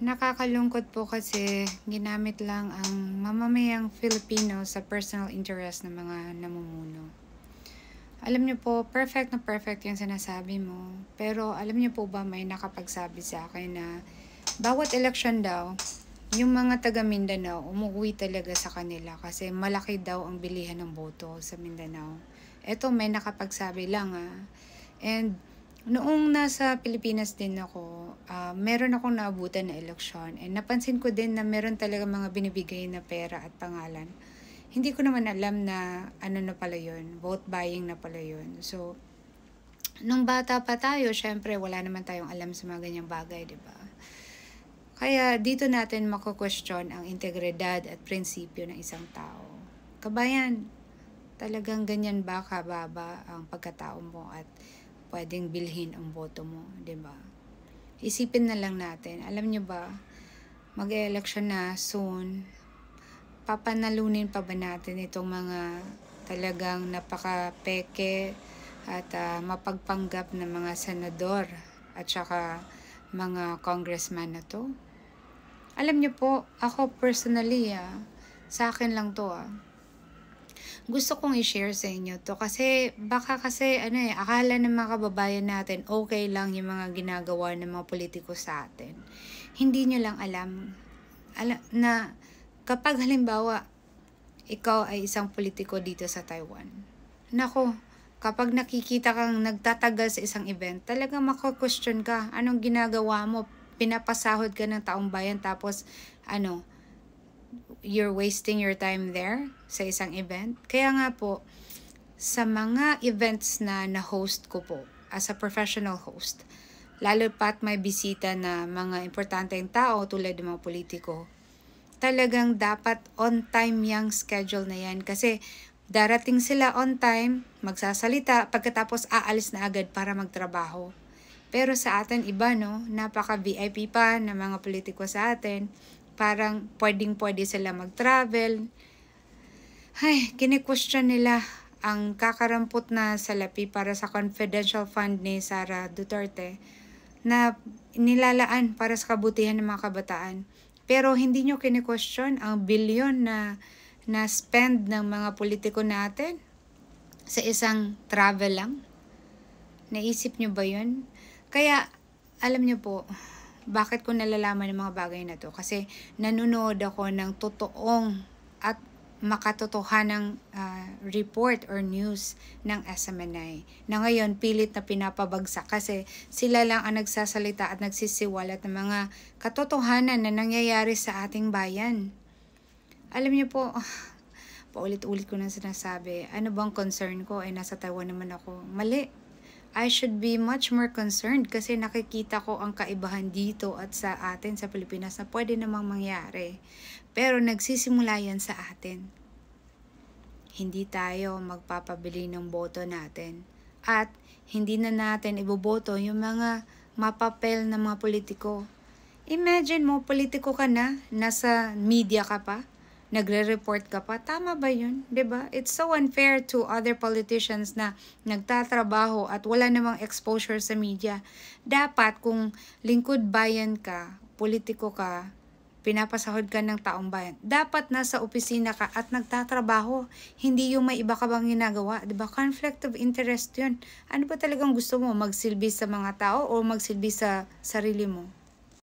Nakakalungkot po kasi ginamit lang ang mamamayang Filipino sa personal interest ng mga namumuno. Alam niyo po, perfect na perfect yung sinasabi mo. Pero alam niyo po ba may nakapagsabi sa akin na bawat election daw, yung mga taga Mindanao umuwi talaga sa kanila kasi malaki daw ang bilihan ng boto sa Mindanao. Eto may nakapagsabi lang And noong nasa Pilipinas din ako, meron akong naabutan na eleksyon. And napansin ko din na meron talaga mga binibigay na pera at pangalan. Hindi ko naman alam na ano na pala yun, vote buying na pala yun. So, nung bata pa tayo, syempre wala naman tayong alam sa mga ganyang bagay, di ba? Kaya dito natin mako-question ang integridad at prinsipyo ng isang tao. Kabayan, talagang ganyan ba kababa ang pagkatao mo at pwedeng bilhin ang boto mo, 'di ba? Isipin na lang natin, alam niyo ba, mag-election na soon, papanalunin pa ba natin itong mga talagang napaka-peke at mapagpanggap na mga senador at saka mga congressman na to? Alam niyo po, ako personally, sa akin lang to gusto kong i-share sa inyo to kasi baka kasi akala ng mga kababayan natin okay lang yung mga ginagawa ng mga politiko sa atin. Hindi nyo lang alam na kapag halimbawa ikaw ay isang politiko dito sa Taiwan, nako, kapag nakikita kang nagtatagal sa isang event, talagang mako-question ka, anong ginagawa mo? Pinapasahod ka ng taong bayan tapos you're wasting your time there sa isang event. Kaya nga po, sa mga events na na-host ko po, as a professional host, lalo pat may bisita na mga importanteng tao tulad ng mga politiko, talagang dapat on time yung schedule na yan. Kasi darating sila on time, magsasalita, pagkatapos aalis na agad para magtrabaho. Pero sa atin iba, no? Napaka-VIP pa ng mga politiko sa atin. Parang pwedeng-pwede sila mag-travel. Ay, kine-question nila ang kakarampot na salapi para sa confidential fund ni Sara Duterte na nilalaan para sa kabutihan ng mga kabataan. Pero hindi nyo kine-question ang bilyon na spend ng mga politiko natin sa isang travel lang. Naisip nyo ba yun? Kaya, alam nyo po, bakit ko nalalaman ng mga bagay na to? Kasi nanonood ako ng totoong at makatotohanang report or news ng SMNI na ngayon pilit na pinapabagsak kasi sila lang ang nagsasalita at nagsisiwalat ng mga katotohanan na nangyayari sa ating bayan. Alam niyo po, paulit-ulit ko na sinasabi, ano bang concern ko? Nasa Taiwan naman ako. Mali. I should be much more concerned kasi nakikita ko ang kaibahan dito at sa atin sa Pilipinas na pwede namang mangyari. Pero nagsisimula yan sa atin. Hindi tayo magpapabili ng boto natin. At hindi na natin iboboto yung mga mapapel na mga politiko. Imagine mo, politiko ka na, nasa media ka pa, nagre-report ka pa, tama ba yun? 'Di ba? It's so unfair to other politicians na nagtatrabaho at wala namang exposure sa media. Dapat kung lingkod bayan ka, politiko ka, pinapasahod ka ng taong bayan, dapat nasa opisina ka at nagtatrabaho. Hindi yung may iba ka bang ginagawa. 'Di ba? Conflict of interest yun. Ano ba talagang gusto mo? Magsilbi sa mga tao o magsilbi sa sarili mo?